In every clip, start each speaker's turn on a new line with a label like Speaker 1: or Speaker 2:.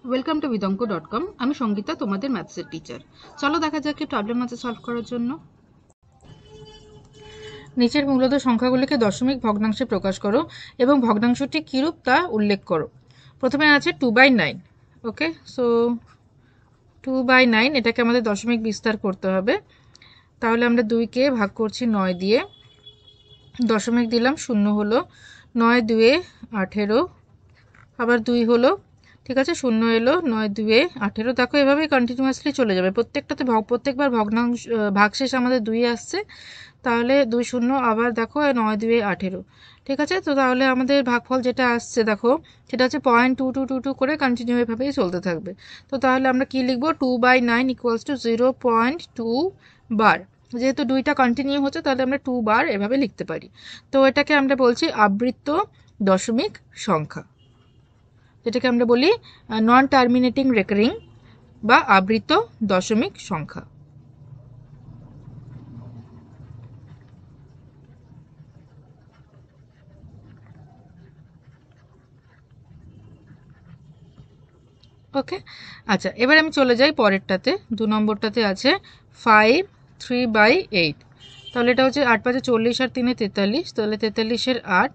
Speaker 1: Welcome to vidonko.com। আমি সঙ্গীতা, তোমাদের ম্যাথসের teacher. চলো দেখা যাক কি প্রবলেম আছে সলভ করার জন্য। নিচের মূলত সংখ্যাগুলিকে দশমিক ভগ্নাংশে প্রকাশ করো এবং ভগ্নাংশটি কিরূপ তা উল্লেখ করো। প্রথমে আছে 2/9। ওকে, সো 2/9 এটাকে আমাদের দশমিক বিস্তার করতে হবে। তাহলে আমরা 2কে ভাগ করছি 9 দিয়ে, দশমিক দিলাম, 0 হলো, 9 2 18, আবার 2 হলো, ঠিক আছে, 0 এলো, 9 2 18। দেখো এভাবেই কন্টিনিউয়াসলি চলে যাবে, প্রত্যেকবার ভগ্নাংশ ভাগশেষ আমাদের 2 আসছে, তাহলে 2 0, আবার দেখো 9 2 18, ঠিক আছে। তো তাহলে আমাদের ভাগফল যেটা আসছে দেখো সেটা হচ্ছে 0.2222 করে কন্টিনিউ এভাবেই চলতে থাকবে। তো তাহলে আমরা কি লিখবো, 2/9 ইকুয়ালস টু 0.2 বার। যেহেতু 2টা কন্টিনিউ হচ্ছে তাহলে আমরা 2 বার এভাবে লিখতে পারি। তো এটাকে আমরা বলছি আবৃত্ত দশমিক সংখ্যা, যেটাকে আমরা বলি নন টার্মিনেটিং রেকারিং বা আবৃত দশমিক সংখ্যা। ওকে, আচ্ছা, এবার আমি চলে যাই পরেরটাতে। 2 নম্বরটাতে আছে 5 3/8। তাহলে এটা হচ্ছে 8 5 40 আর 3 43, তাহলে 43-এর 8।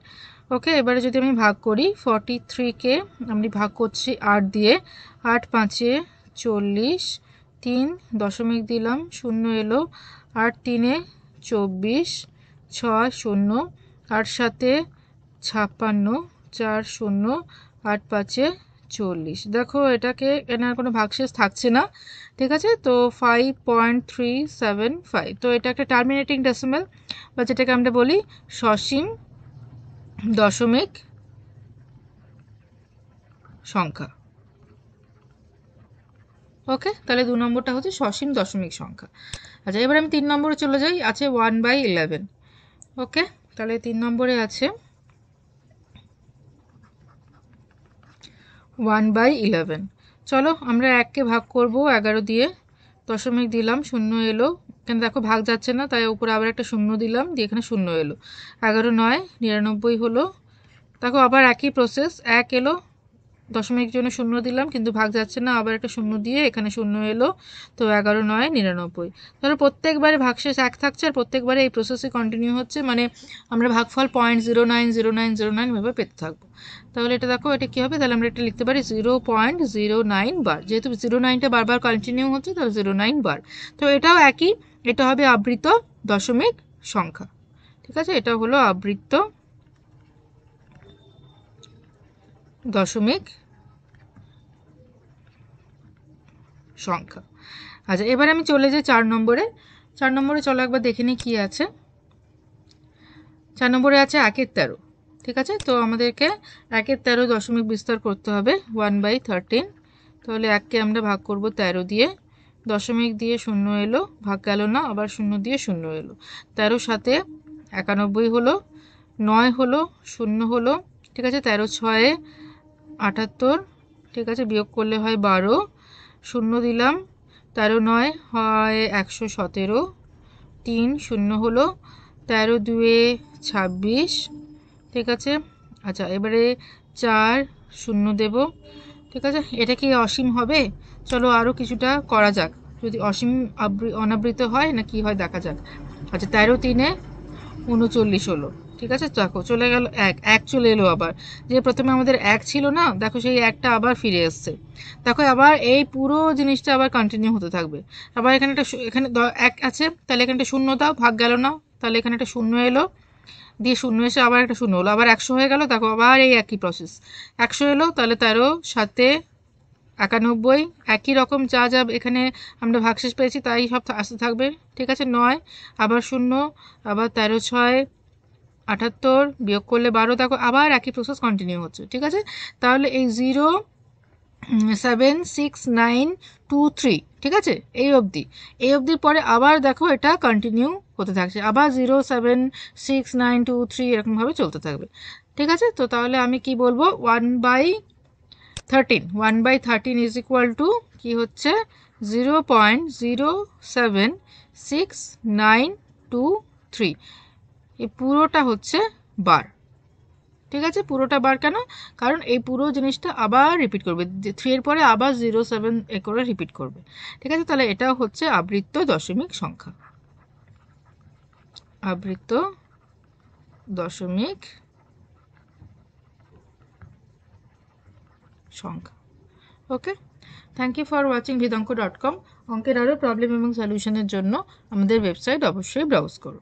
Speaker 1: ওকে, এবারে যদি আমি ভাগ করি 43কে আমি ভাগ করছি 8 দিয়ে, 8 5 40, 3 দশমিক দিলাম, 0 এলো, 8 3 24, 6 0, 8 7 56, 4 0, 8 5 40। দেখো এটাকে এনার কোনো ভাগশেষ থাকছে না, ঠিক আছে। তো 5.375, তো এটা একটা টার্মিনেটিং ডেসিমাল বা যেটাকে আমরা বলি সসীম দশমিক সংখ্যা। ওকে, তাহলে 2 নম্বরটা হচ্ছে সসীম দশমিক সংখ্যা। আচ্ছা, এবার আমি 3 নম্বরে চলে যাই, আছে 1/11। ওকে, তাহলে 3 নম্বরে আছে 1/11। চলো আমরা 1কে ভাগ করব 11 দিয়ে, দশমিক দিলাম, 0 এলো, এখানে দেখো ভাগ যাচ্ছে না তাই উপরে আবার একটা 0 দিলাম, দিয়ে এখানে 0 এলো, 11 9 99 হলো। দেখো আবার একই প্রসেস, 1 এলো, দশমিক জন্য 0 দিলাম, কিন্তু ভাগ যাচ্ছে না, আবার একটা 0 দিয়ে এখানে 0 এলো, তো 11 9 99। ধরো প্রত্যেকবারে ভাগশেষ 1 থাকছে আর প্রত্যেকবারে এই প্রসেসই কন্টিনিউ হচ্ছে, মানে আমরা ভাগফল 0.090909 ভাবে পেতে থাকবো। তাহলে এটা দেখো এটা কী হবে, তাহলে আমরা এটা লিখতে পারি 0.09 বার, যেহেতু 09টা বারবার কন্টিনিউ হচ্ছে তাহলে 09 বার। তো এটাও একই, এটা হবে আবৃত দশমিক সংখ্যা, ঠিক আছে। এটা হলো আবৃত দশমিক সংখ্যা। আচ্ছা, এবার আমি চলে যাই 4 নম্বরে। 4 নম্বরে চলো একবার দেখে নিই কী আছে। 4 নম্বরে আছে 1/13, ঠিক আছে। তো আমাদেরকে 1/13 দশমিক বিস্তার করতে হবে 1/13। তাহলে 1কে আমরা ভাগ করব 13 দিয়ে, দশমিক দিয়ে 0 এলো, ভাগ গেল না, আবার 0 দিয়ে 0 এলো, 13 7 91 হলো, 9 হলো, 0 হলো, ঠিক আছে, 13 6 78, ঠিক আছে, বিয়োগ করলে হয় 12, 0 দিলাম, 13 9 হয় 117, 3 0 হলো, 13 2 26, ঠিক আছে। আচ্ছা, এবারে 4 0 দেব, ঠিক আছে। এটা কি অসীম হবে? চলো আরও কিছুটা করা যাক, যদি অসীম অনাবৃত হয় না কি হয় দেখা যাক। আচ্ছা, 13 3 39 হলো, ঠিক আছে। দেখো চলে গেল 1 চলে এলো, আবার যে প্রথমে আমাদের 1 ছিল না, দেখো সেই 1টা আবার ফিরে এসছে। দেখো আবার এই পুরো জিনিসটা আবার কন্টিনিউ হতে থাকবে। আবার এখানে একটা এখানে 1 আছে, তাহলে এখানে একটা 0 দাও, ভাগ গেল না, তাহলে এখানে একটা 0 এলো, দিয়ে 0 এসে আবার একটা 0 হলো, আবার 100 হয়ে গেল। দেখো আবার এই একই প্রসেস, 100 এলো, তাহলে 13 7 91, একই রকম যা যা এখানে আমরা ভাগশেষ পেয়েছি তাই সব আসতে থাকবে, ঠিক আছে। 9 আবার 0, আবার 13 6 78, বিয়োগ করলে 12, দেখো আবার একই প্রসেস কন্টিনিউ হচ্ছে, ঠিক আছে। তাহলে এই 0.76923, ঠিক আছে, এই অবধির পরে আবার দেখো এটা কন্টিনিউ হতে থাকছে, আবার 0.76923 এরকমভাবে চলতে থাকবে, ঠিক আছে। তো তাহলে আমি কি বলবো, 1/13 ইজ ইকুয়াল টু কি হচ্ছে 0.07693, এই পুরোটা হচ্ছে বার। ঠিক আছে, পুরোটা বার কেন, কারণ এই পুরো জিনিসটা আবার রিপিট করবে, 3 এর পরে আবার 0, 7 এ করে রিপিট করবে। ঠিক আছে, তাহলে এটা হচ্ছে আবৃত্ত দশমিক সংখ্যা, আবৃত্ত দশমিক সংখ্যা। Okay, thank you for watching vedanko.com। অঙ্কের আরও প্রবলেম এবং সলিউশনের জন্য আমাদের ওয়েবসাইট অবশ্যই ব্রাউজ করো।